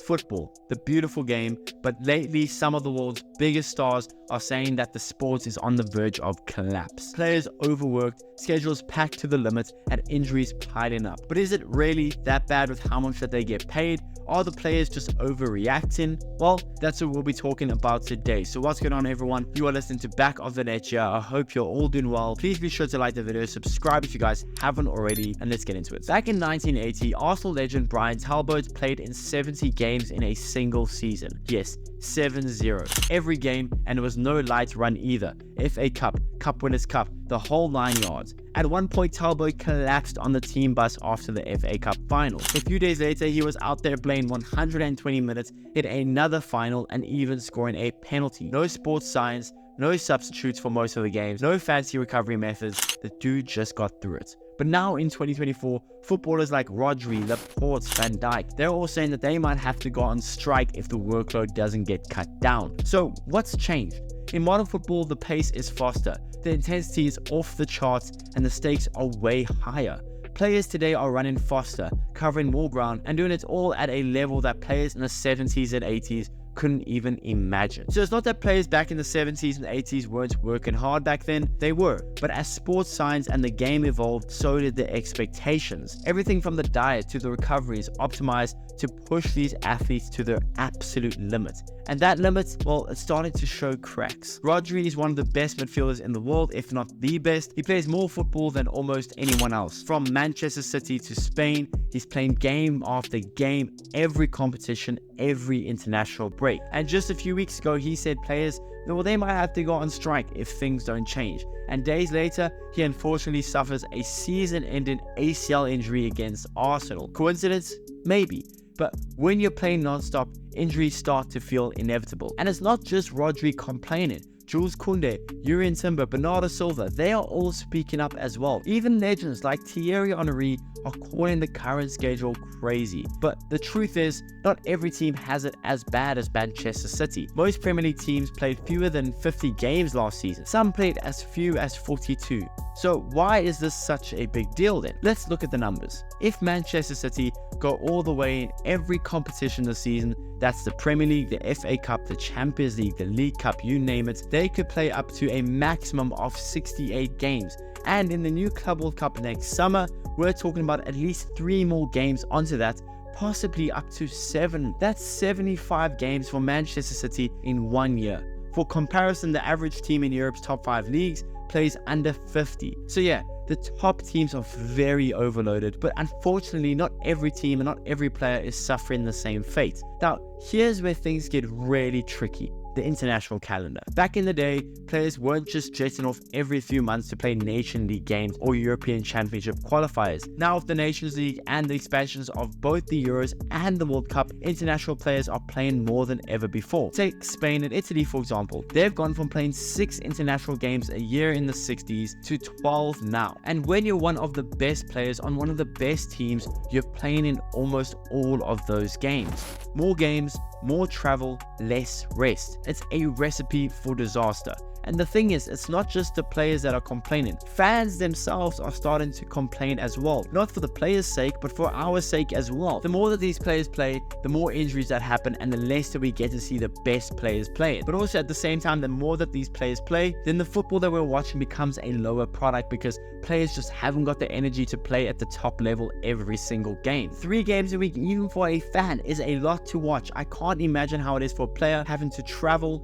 football, the beautiful game, but lately some of the world's biggest stars are saying that the sport is on the verge of collapse. Players overworked, schedules packed to the limit, and injuries piling up. But is it really that bad with how much that they get paid? Are the players just overreacting? Well, that's what we'll be talking about today. So what's going on, everyone? You are listening to Back of the Net here. I hope you're all doing well. Please be sure to like the video, subscribe if you guys haven't already, and let's get into it. Back in 1980, Arsenal legend Brian Talbot played in 70 games in a single season. Yes, 7-0. Every game, and it was no light run either. FA Cup, Cup Winners' Cup, the whole 9 yards. At one point, Talbot collapsed on the team bus after the FA Cup final. A few days later, he was out there playing 120 minutes, hit another final, and even scoring a penalty. No sports science, no substitutes for most of the games, no fancy recovery methods. The dude just got through it. But now in 2024, footballers like Rodri, Laporte, Van Dijk, they're all saying that they might have to go on strike if the workload doesn't get cut down. So what's changed? In modern football, the pace is faster, the intensity is off the charts, and the stakes are way higher. Players today are running faster, covering more ground, and doing it all at a level that players in the 70s and 80s couldn't even imagine. So it's not that players back in the 70s and 80s weren't working hard back then, they were. But as sports science and the game evolved, so did the expectations. Everything from the diet to the recovery is optimized to push these athletes to their absolute limit. And that limit, well, it's starting to show cracks. Rodri is one of the best midfielders in the world, if not the best. He plays more football than almost anyone else. From Manchester City to Spain, he's playing game after game, every competition, every international break. And just a few weeks ago, he said players, well, they might have to go on strike if things don't change. And days later, he unfortunately suffers a season-ending ACL injury against Arsenal. Coincidence? Maybe. But when you're playing non-stop, injuries start to feel inevitable. And it's not just Rodri complaining. Jules Koundé, Yuri Timber, Bernardo Silva, they are all speaking up as well. Even legends like Thierry Henry are calling the current schedule crazy. But the truth is, not every team has it as bad as Manchester City. Most Premier League teams played fewer than 50 games last season. Some played as few as 42. So why is this such a big deal then? Let's look at the numbers. If Manchester City go all the way in every competition this season, that's the Premier League, the FA Cup, the Champions League, the League Cup, you name it, they could play up to a maximum of 68 games. And in the new Club World Cup next summer, we're talking about at least 3 more games onto that, possibly up to 7. That's 75 games for Manchester City in 1 year. For comparison, the average team in Europe's top 5 leagues plays under 50. So yeah, the top teams are very overloaded, but unfortunately not every team and not every player is suffering the same fate. Now, here's where things get really tricky. The international calendar. Back in the day, players weren't just jetting off every few months to play Nation League games or European Championship qualifiers. Now with the Nations League and the expansions of both the Euros and the World Cup, international players are playing more than ever before. Take Spain and Italy for example. They've gone from playing 6 international games a year in the 60s to 12 now. And when you're one of the best players on one of the best teams, you're playing in almost all of those games. More games, more travel, less rest. It's a recipe for disaster. And the thing is, it's not just the players that are complaining. Fans themselves are starting to complain as well. Not for the players' sake, but for our sake as well. The more that these players play, the more injuries that happen, and the less that we get to see the best players playing. But also at the same time, the more that these players play, then the football that we're watching becomes a lower product because players just haven't got the energy to play at the top level every single game. 3 games a week, even for a fan, is a lot to watch. I can't imagine how it is for a player having to travel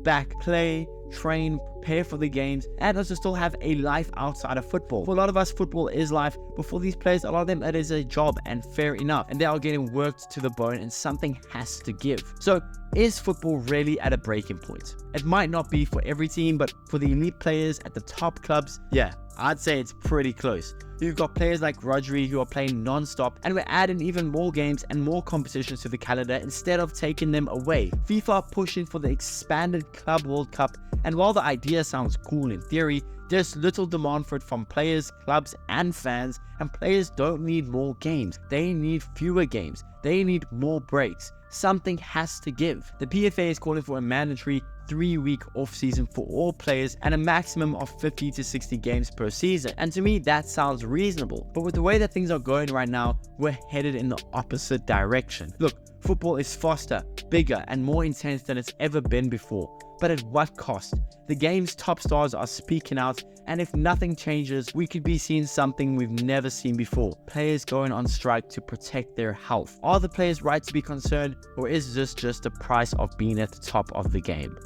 back, play, train, prepare for the games, and also still have a life outside of football. For a lot of us, football is life, but for these players, a lot of them, it is a job, and fair enough, and they are getting worked to the bone, and something has to give. So is football really at a breaking point? It might not be for every team, but for the elite players at the top clubs, yeah, I'd say it's pretty close. You've got players like Rodri who are playing non-stop, and we're adding even more games and more competitions to the calendar instead of taking them away. FIFA are pushing for the expanded Club World Cup, and while the idea sounds cool in theory, there's little demand for it from players, clubs, and fans, and players don't need more games. They need fewer games. They need more breaks. Something has to give. The PFA is calling for a mandatory 3-week off-season for all players and a maximum of 50 to 60 games per season. And to me, that sounds reasonable. But with the way that things are going right now, we're headed in the opposite direction. Look, football is faster, bigger, and more intense than it's ever been before. But at what cost? The game's top stars are speaking out, and if nothing changes, we could be seeing something we've never seen before. Players going on strike to protect their health. Are the players right to be concerned, or is this just the price of being at the top of the game?